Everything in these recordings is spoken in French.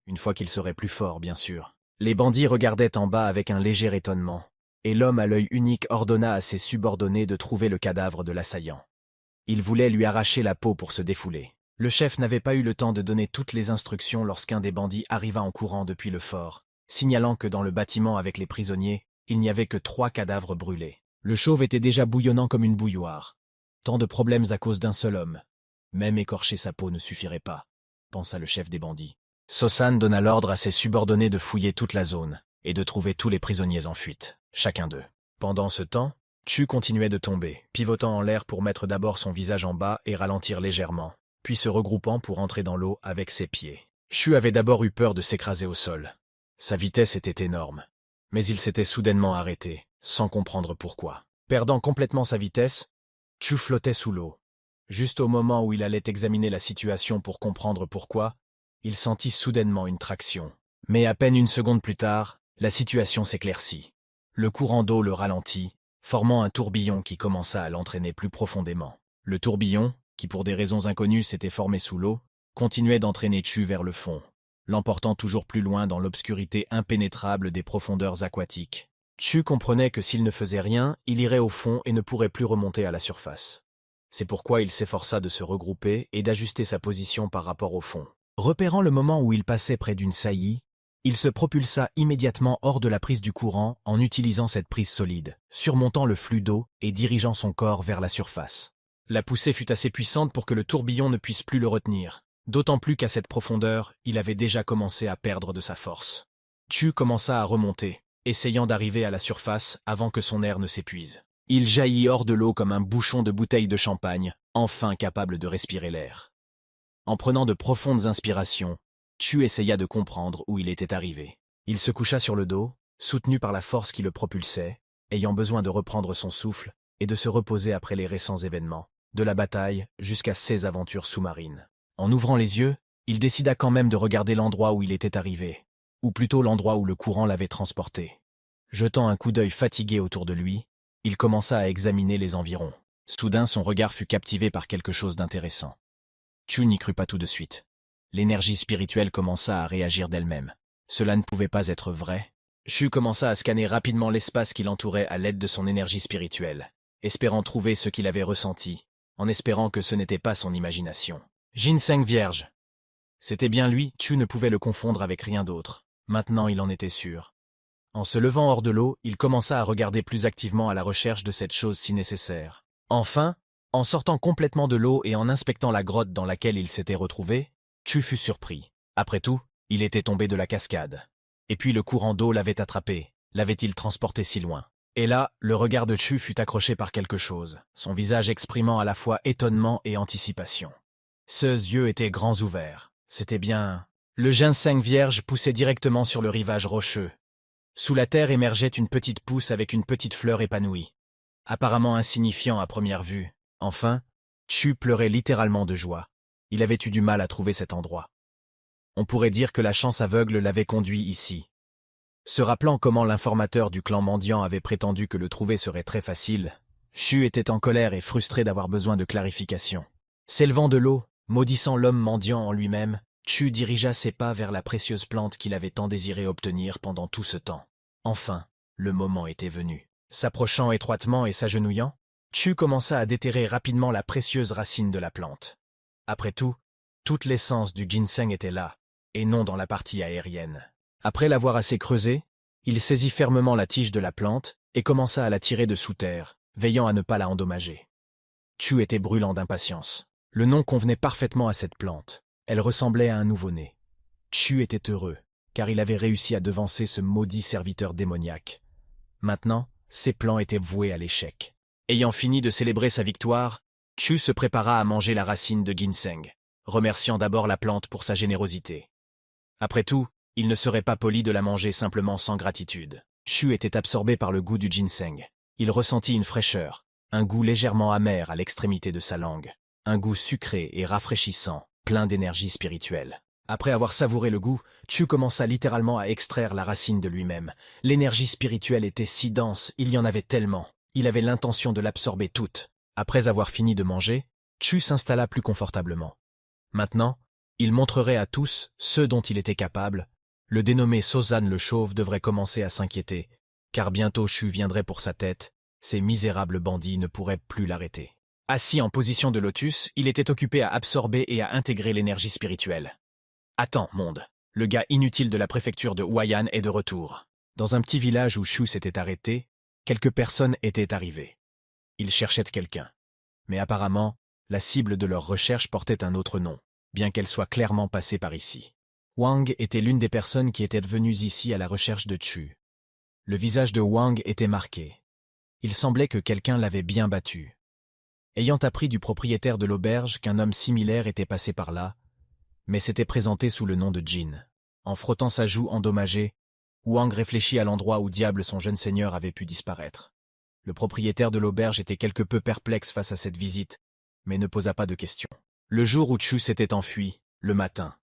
une fois qu'il serait plus fort, bien sûr. Les bandits regardaient en bas avec un léger étonnement, et l'homme à l'œil unique ordonna à ses subordonnés de trouver le cadavre de l'assaillant. Il voulait lui arracher la peau pour se défouler. Le chef n'avait pas eu le temps de donner toutes les instructions lorsqu'un des bandits arriva en courant depuis le fort, signalant que dans le bâtiment avec les prisonniers, il n'y avait que 3 cadavres brûlés. Le chauve était déjà bouillonnant comme une bouilloire. Tant de problèmes à cause d'un seul homme. Même écorcher sa peau ne suffirait pas, pensa le chef des bandits. Sosan donna l'ordre à ses subordonnés de fouiller toute la zone et de trouver tous les prisonniers en fuite, chacun d'eux. Pendant ce temps, Chu continuait de tomber, pivotant en l'air pour mettre d'abord son visage en bas et ralentir légèrement, puis se regroupant pour entrer dans l'eau avec ses pieds. Chu avait d'abord eu peur de s'écraser au sol. Sa vitesse était énorme, mais il s'était soudainement arrêté, sans comprendre pourquoi. Perdant complètement sa vitesse, Chu flottait sous l'eau. Juste au moment où il allait examiner la situation pour comprendre pourquoi, il sentit soudainement une traction. Mais à peine une seconde plus tard, la situation s'éclaircit. Le courant d'eau le ralentit, formant un tourbillon qui commença à l'entraîner plus profondément. Le tourbillon, qui pour des raisons inconnues s'était formé sous l'eau, continuait d'entraîner Chu vers le fond, l'emportant toujours plus loin dans l'obscurité impénétrable des profondeurs aquatiques. Chu comprenait que s'il ne faisait rien, il irait au fond et ne pourrait plus remonter à la surface. C'est pourquoi il s'efforça de se regrouper et d'ajuster sa position par rapport au fond. Repérant le moment où il passait près d'une saillie, il se propulsa immédiatement hors de la prise du courant en utilisant cette prise solide, surmontant le flux d'eau et dirigeant son corps vers la surface. La poussée fut assez puissante pour que le tourbillon ne puisse plus le retenir, d'autant plus qu'à cette profondeur, il avait déjà commencé à perdre de sa force. Chu commença à remonter, essayant d'arriver à la surface avant que son air ne s'épuise. Il jaillit hors de l'eau comme un bouchon de bouteille de champagne, enfin capable de respirer l'air. En prenant de profondes inspirations, Chu essaya de comprendre où il était arrivé. Il se coucha sur le dos, soutenu par la force qui le propulsait, ayant besoin de reprendre son souffle et de se reposer après les récents événements, de la bataille jusqu'à ses aventures sous-marines. En ouvrant les yeux, il décida quand même de regarder l'endroit où il était arrivé, ou plutôt l'endroit où le courant l'avait transporté. Jetant un coup d'œil fatigué autour de lui, il commença à examiner les environs. Soudain, son regard fut captivé par quelque chose d'intéressant. Chu n'y crut pas tout de suite. L'énergie spirituelle commença à réagir d'elle-même. Cela ne pouvait pas être vrai. Chu commença à scanner rapidement l'espace qui l'entourait à l'aide de son énergie spirituelle, espérant trouver ce qu'il avait ressenti, en espérant que ce n'était pas son imagination. Ginseng vierge. C'était bien lui, Chu ne pouvait le confondre avec rien d'autre. Maintenant il en était sûr. En se levant hors de l'eau, il commença à regarder plus activement à la recherche de cette chose si nécessaire. Enfin, en sortant complètement de l'eau et en inspectant la grotte dans laquelle il s'était retrouvé, Chu fut surpris. Après tout, il était tombé de la cascade. Et puis le courant d'eau l'avait attrapé, l'avait-il transporté si loin? Et là, le regard de Chu fut accroché par quelque chose, son visage exprimant à la fois étonnement et anticipation. Ses yeux étaient grands ouverts. C'était bien... Le ginseng vierge poussait directement sur le rivage rocheux. Sous la terre émergeait une petite pousse avec une petite fleur épanouie. Apparemment insignifiant à première vue. Enfin, Chu pleurait littéralement de joie. Il avait eu du mal à trouver cet endroit. On pourrait dire que la chance aveugle l'avait conduit ici. Se rappelant comment l'informateur du clan mendiant avait prétendu que le trouver serait très facile, Chu était en colère et frustré d'avoir besoin de clarification. S'élevant de l'eau, maudissant l'homme mendiant en lui-même, Chu dirigea ses pas vers la précieuse plante qu'il avait tant désiré obtenir pendant tout ce temps. Enfin, le moment était venu. S'approchant étroitement et s'agenouillant, Chu commença à déterrer rapidement la précieuse racine de la plante. Après tout, toute l'essence du ginseng était là, et non dans la partie aérienne. Après l'avoir assez creusée, il saisit fermement la tige de la plante et commença à la tirer de sous terre, veillant à ne pas la endommager. Chu était brûlant d'impatience. Le nom convenait parfaitement à cette plante. Elle ressemblait à un nouveau-né. Chu était heureux, car il avait réussi à devancer ce maudit serviteur démoniaque. Maintenant, ses plans étaient voués à l'échec. Ayant fini de célébrer sa victoire, Chu se prépara à manger la racine de ginseng, remerciant d'abord la plante pour sa générosité. Après tout, il ne serait pas poli de la manger simplement sans gratitude. Chu était absorbé par le goût du ginseng. Il ressentit une fraîcheur, un goût légèrement amer à l'extrémité de sa langue, un goût sucré et rafraîchissant, plein d'énergie spirituelle. Après avoir savouré le goût, Chu commença littéralement à extraire la racine de lui-même. L'énergie spirituelle était si dense, il y en avait tellement. Il avait l'intention de l'absorber toute. Après avoir fini de manger, Chu s'installa plus confortablement. Maintenant, Il montrerait à tous ceux dont il était capable. Le dénommé Sozan le Chauve devrait commencer à s'inquiéter, car bientôt Shu viendrait pour sa tête. Ces misérables bandits ne pourraient plus l'arrêter. Assis en position de lotus, il était occupé à absorber et à intégrer l'énergie spirituelle. « Attends, monde. Le gars inutile de la préfecture de Huayan est de retour. » Dans un petit village où Shu s'était arrêté, quelques personnes étaient arrivées. Ils cherchaient quelqu'un. Mais apparemment, la cible de leur recherche portait un autre nom, bien qu'elle soit clairement passée par ici. Wang était l'une des personnes qui étaient venues ici à la recherche de Chu. Le visage de Wang était marqué. Il semblait que quelqu'un l'avait bien battu. Ayant appris du propriétaire de l'auberge qu'un homme similaire était passé par là, mais s'était présenté sous le nom de Jin. En frottant sa joue endommagée, Wang réfléchit à l'endroit où diable son jeune seigneur avait pu disparaître. Le propriétaire de l'auberge était quelque peu perplexe face à cette visite, mais ne posa pas de questions. Le jour où Chu s'était enfui, le matin,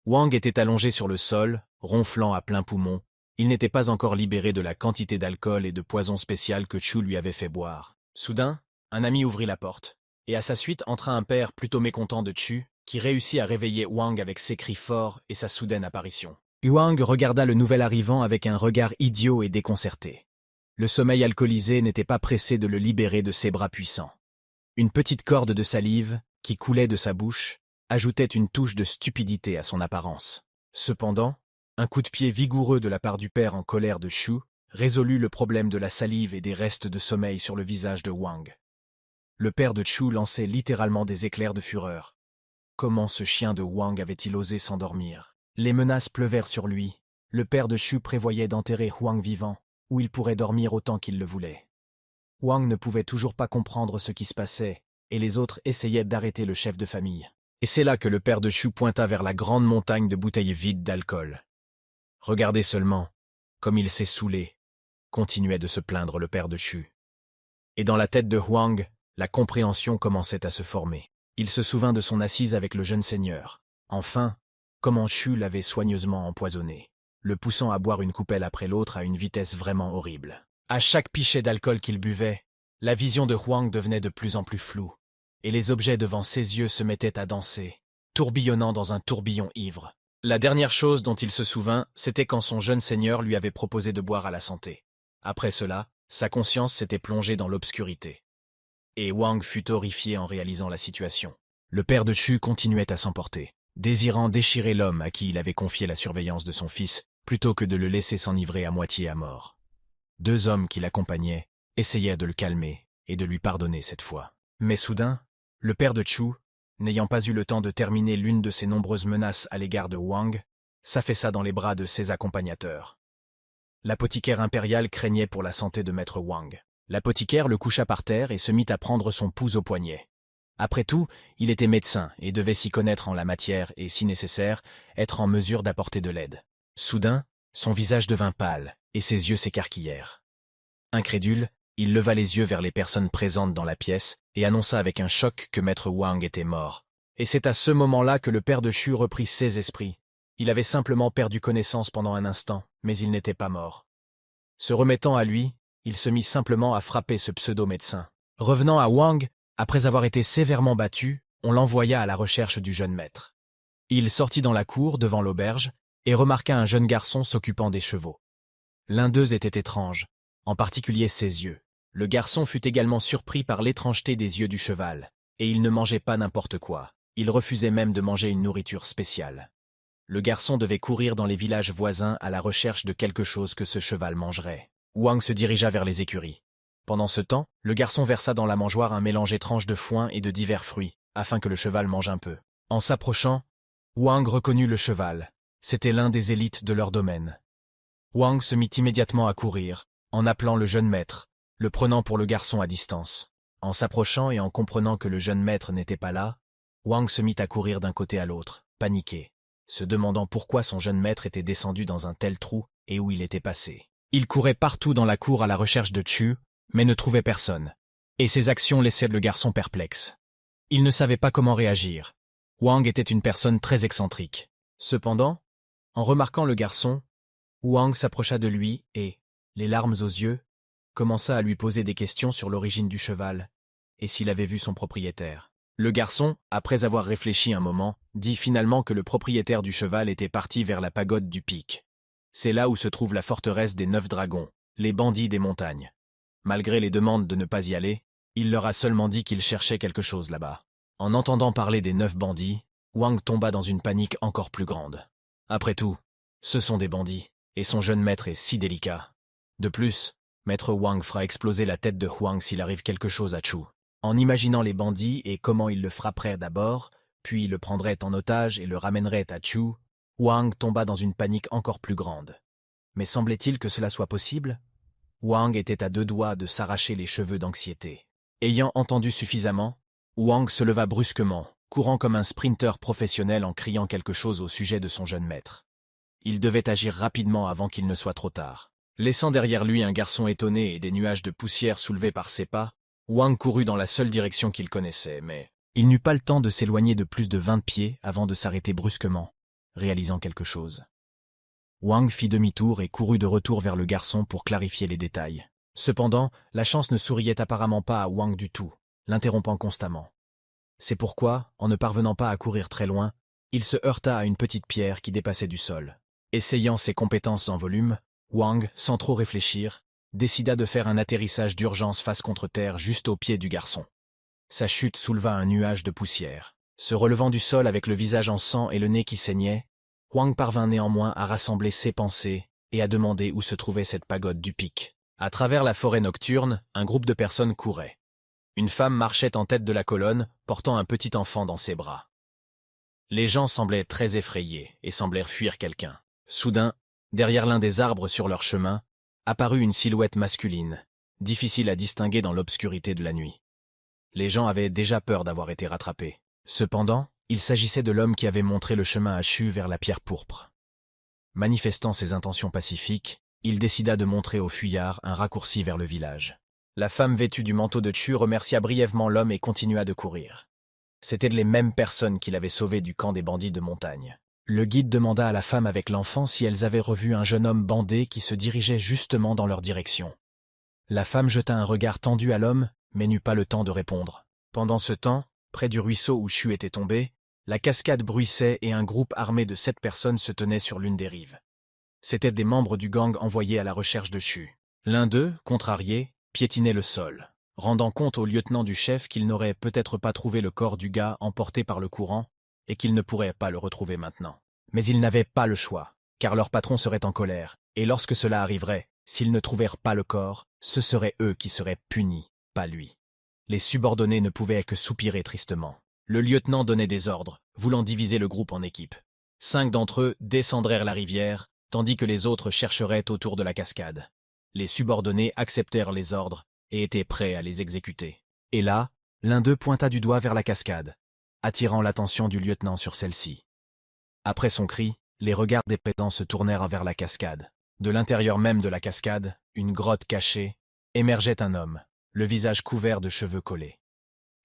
Wang était allongé sur le sol, ronflant à plein poumon. Il n'était pas encore libéré de la quantité d'alcool et de poison spécial que Chu lui avait fait boire. Soudain, un ami ouvrit la porte, et à sa suite entra un père plutôt mécontent de Chu, qui réussit à réveiller Wang avec ses cris forts et sa soudaine apparition. Wang regarda le nouvel arrivant avec un regard idiot et déconcerté. Le sommeil alcoolisé n'était pas pressé de le libérer de ses bras puissants. Une petite corde de salive, qui coulait de sa bouche, ajoutait une touche de stupidité à son apparence. Cependant, un coup de pied vigoureux de la part du père en colère de Shu résolut le problème de la salive et des restes de sommeil sur le visage de Wang. Le père de Chu lançait littéralement des éclairs de fureur. Comment ce chien de Wang avait-il osé s'endormir? Les menaces pleuvèrent sur lui. Le père de Shu prévoyait d'enterrer Wang vivant, où il pourrait dormir autant qu'il le voulait. Wang ne pouvait toujours pas comprendre ce qui se passait, et les autres essayaient d'arrêter le chef de famille. Et c'est là que le père de Shu pointa vers la grande montagne de bouteilles vides d'alcool. « Regardez seulement, comme il s'est saoulé », continuait de se plaindre le père de Shu. Et dans la tête de Wang, la compréhension commençait à se former. Il se souvint de son assise avec le jeune seigneur. Enfin, comment Shu l'avait soigneusement empoisonné, le poussant à boire une coupelle après l'autre à une vitesse vraiment horrible. À chaque pichet d'alcool qu'il buvait, la vision de Wang devenait de plus en plus floue, et les objets devant ses yeux se mettaient à danser, tourbillonnant dans un tourbillon ivre. La dernière chose dont il se souvint, c'était quand son jeune seigneur lui avait proposé de boire à la santé. Après cela, sa conscience s'était plongée dans l'obscurité. Et Wang fut horrifié en réalisant la situation. Le père de Shu continuait à s'emporter, désirant déchirer l'homme à qui il avait confié la surveillance de son fils, plutôt que de le laisser s'enivrer à moitié à mort. Deux hommes qui l'accompagnaient essayèrent de le calmer et de lui pardonner cette fois. Mais soudain, le père de Chu, n'ayant pas eu le temps de terminer l'une de ses nombreuses menaces à l'égard de Wang, s'affaissa dans les bras de ses accompagnateurs. L'apothicaire impérial craignait pour la santé de maître Wang. L'apothicaire le coucha par terre et se mit à prendre son pouls au poignet. Après tout, il était médecin et devait s'y connaître en la matière et, si nécessaire, être en mesure d'apporter de l'aide. Soudain, son visage devint pâle et ses yeux s'écarquillèrent. Incrédule, il leva les yeux vers les personnes présentes dans la pièce et annonça avec un choc que maître Wang était mort. Et c'est à ce moment-là que le père de Shu reprit ses esprits. Il avait simplement perdu connaissance pendant un instant, mais il n'était pas mort. Se remettant à lui, il se mit simplement à frapper ce pseudo-médecin. Revenant à Wang, après avoir été sévèrement battu, on l'envoya à la recherche du jeune maître. Il sortit dans la cour, devant l'auberge, et remarqua un jeune garçon s'occupant des chevaux. L'un d'eux était étrange, en particulier ses yeux. Le garçon fut également surpris par l'étrangeté des yeux du cheval, et il ne mangeait pas n'importe quoi. Il refusait même de manger une nourriture spéciale. Le garçon devait courir dans les villages voisins à la recherche de quelque chose que ce cheval mangerait. Wang se dirigea vers les écuries. Pendant ce temps, le garçon versa dans la mangeoire un mélange étrange de foin et de divers fruits, afin que le cheval mange un peu. En s'approchant, Wang reconnut le cheval. C'était l'un des élites de leur domaine. Wang se mit immédiatement à courir, en appelant le jeune maître, le prenant pour le garçon à distance. En s'approchant et en comprenant que le jeune maître n'était pas là, Wang se mit à courir d'un côté à l'autre, paniqué, se demandant pourquoi son jeune maître était descendu dans un tel trou et où il était passé. Il courait partout dans la cour à la recherche de Chu, mais ne trouvait personne, et ses actions laissaient le garçon perplexe. Il ne savait pas comment réagir. Wang était une personne très excentrique. Cependant, en remarquant le garçon, Wang s'approcha de lui et, les larmes aux yeux, commença à lui poser des questions sur l'origine du cheval et s'il avait vu son propriétaire. Le garçon, après avoir réfléchi un moment, dit finalement que le propriétaire du cheval était parti vers la pagode du pic. C'est là où se trouve la forteresse des 9 dragons, les bandits des montagnes. Malgré les demandes de ne pas y aller, il leur a seulement dit qu'il cherchait quelque chose là-bas. En entendant parler des 9 bandits, Wang tomba dans une panique encore plus grande. Après tout, ce sont des bandits, et son jeune maître est si délicat. De plus, maître Wang fera exploser la tête de Huang s'il arrive quelque chose à Chu. En imaginant les bandits et comment ils le frapperaient d'abord, puis le prendraient en otage et le ramèneraient à Chu, Wang tomba dans une panique encore plus grande. Mais semblait-il que cela soit possible? Wang était à 2 doigts de s'arracher les cheveux d'anxiété. Ayant entendu suffisamment, Wang se leva brusquement, courant comme un sprinter professionnel en criant quelque chose au sujet de son jeune maître. Il devait agir rapidement avant qu'il ne soit trop tard. Laissant derrière lui un garçon étonné et des nuages de poussière soulevés par ses pas, Wang courut dans la seule direction qu'il connaissait, mais il n'eut pas le temps de s'éloigner de plus de 20 pieds avant de s'arrêter brusquement, réalisant quelque chose. Wang fit demi-tour et courut de retour vers le garçon pour clarifier les détails. Cependant, la chance ne souriait apparemment pas à Wang du tout, l'interrompant constamment. C'est pourquoi, en ne parvenant pas à courir très loin, il se heurta à une petite pierre qui dépassait du sol. Essayant ses compétences en volume, Wang, sans trop réfléchir, décida de faire un atterrissage d'urgence face contre terre juste au pied du garçon. Sa chute souleva un nuage de poussière. Se relevant du sol avec le visage en sang et le nez qui saignait, Wang parvint néanmoins à rassembler ses pensées et à demander où se trouvait cette pagode du pic. À travers la forêt nocturne, un groupe de personnes courait. Une femme marchait en tête de la colonne, portant un petit enfant dans ses bras. Les gens semblaient très effrayés et semblèrent fuir quelqu'un. Soudain, derrière l'un des arbres sur leur chemin, apparut une silhouette masculine, difficile à distinguer dans l'obscurité de la nuit. Les gens avaient déjà peur d'avoir été rattrapés. Cependant, il s'agissait de l'homme qui avait montré le chemin à Chu vers la pierre pourpre. Manifestant ses intentions pacifiques, il décida de montrer aux fuyards un raccourci vers le village. La femme vêtue du manteau de Chu remercia brièvement l'homme et continua de courir. C'étaient les mêmes personnes qui l'avaient sauvé du camp des bandits de montagne. Le guide demanda à la femme avec l'enfant si elles avaient revu un jeune homme bandé qui se dirigeait justement dans leur direction. La femme jeta un regard tendu à l'homme, mais n'eut pas le temps de répondre. Pendant ce temps, près du ruisseau où Chu était tombé, la cascade bruissait et un groupe armé de 7 personnes se tenait sur l'une des rives. C'étaient des membres du gang envoyés à la recherche de Chu. L'un d'eux, contrarié, piétinait le sol, rendant compte au lieutenant du chef qu'il n'aurait peut-être pas trouvé le corps du gars emporté par le courant et qu'il ne pourrait pas le retrouver maintenant. Mais ils n'avaient pas le choix, car leur patron serait en colère, et lorsque cela arriverait, s'ils ne trouvèrent pas le corps, ce seraient eux qui seraient punis, pas lui. Les subordonnés ne pouvaient que soupirer tristement. Le lieutenant donnait des ordres, voulant diviser le groupe en équipes. 5 d'entre eux descendraient la rivière, tandis que les autres chercheraient autour de la cascade. Les subordonnés acceptèrent les ordres et étaient prêts à les exécuter. Et là, l'un d'eux pointa du doigt vers la cascade, attirant l'attention du lieutenant sur celle-ci. Après son cri, les regards des présents se tournèrent vers la cascade. De l'intérieur même de la cascade, une grotte cachée, émergeait un homme, le visage couvert de cheveux collés.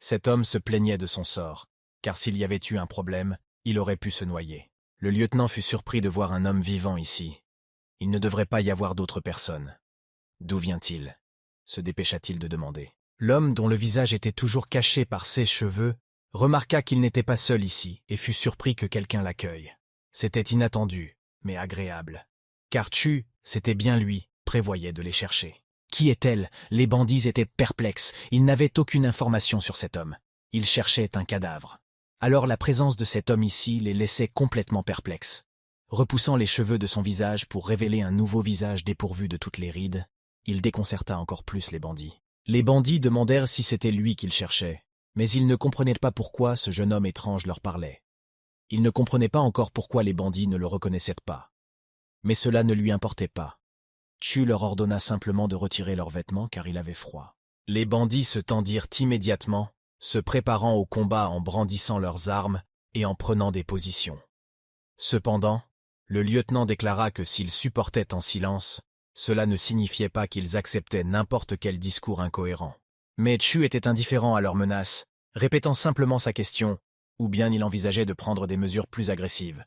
Cet homme se plaignait de son sort, car s'il y avait eu un problème, il aurait pu se noyer. Le lieutenant fut surpris de voir un homme vivant ici. Il ne devrait pas y avoir d'autres personnes. D'où vient-il? Se dépêcha-t-il de demander. L'homme, dont le visage était toujours caché par ses cheveux, remarqua qu'il n'était pas seul ici et fut surpris que quelqu'un l'accueille. C'était inattendu, mais agréable. Car Chu, c'était bien lui, prévoyait de les chercher. Qui est-elle? Les bandits étaient perplexes, ils n'avaient aucune information sur cet homme. Ils cherchaient un cadavre. Alors la présence de cet homme ici les laissait complètement perplexes. Repoussant les cheveux de son visage pour révéler un nouveau visage dépourvu de toutes les rides, il déconcerta encore plus les bandits. Les bandits demandèrent si c'était lui qu'ils cherchaient, mais ils ne comprenaient pas pourquoi ce jeune homme étrange leur parlait. Ils ne comprenaient pas encore pourquoi les bandits ne le reconnaissaient pas. Mais cela ne lui importait pas. Chu leur ordonna simplement de retirer leurs vêtements car il avait froid. Les bandits se tendirent immédiatement, se préparant au combat en brandissant leurs armes et en prenant des positions. Cependant, le lieutenant déclara que s'ils supportaient en silence, cela ne signifiait pas qu'ils acceptaient n'importe quel discours incohérent. Mais Chu était indifférent à leurs menaces, répétant simplement sa question, ou bien il envisageait de prendre des mesures plus agressives.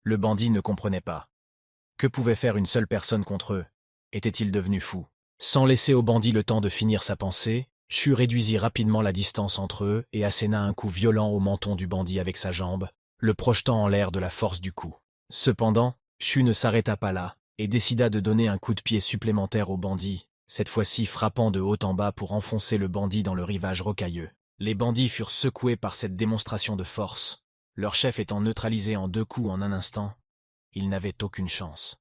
Le bandit ne comprenait pas. Que pouvait faire une seule personne contre eux? Était-il devenu fou? Sans laisser au bandit le temps de finir sa pensée, Chu réduisit rapidement la distance entre eux et asséna un coup violent au menton du bandit avec sa jambe, le projetant en l'air de la force du coup. Cependant, Chu ne s'arrêta pas là et décida de donner un coup de pied supplémentaire au bandit, cette fois-ci frappant de haut en bas pour enfoncer le bandit dans le rivage rocailleux. Les bandits furent secoués par cette démonstration de force. Leur chef étant neutralisé en 2 coups en un instant, ils n'avaient aucune chance.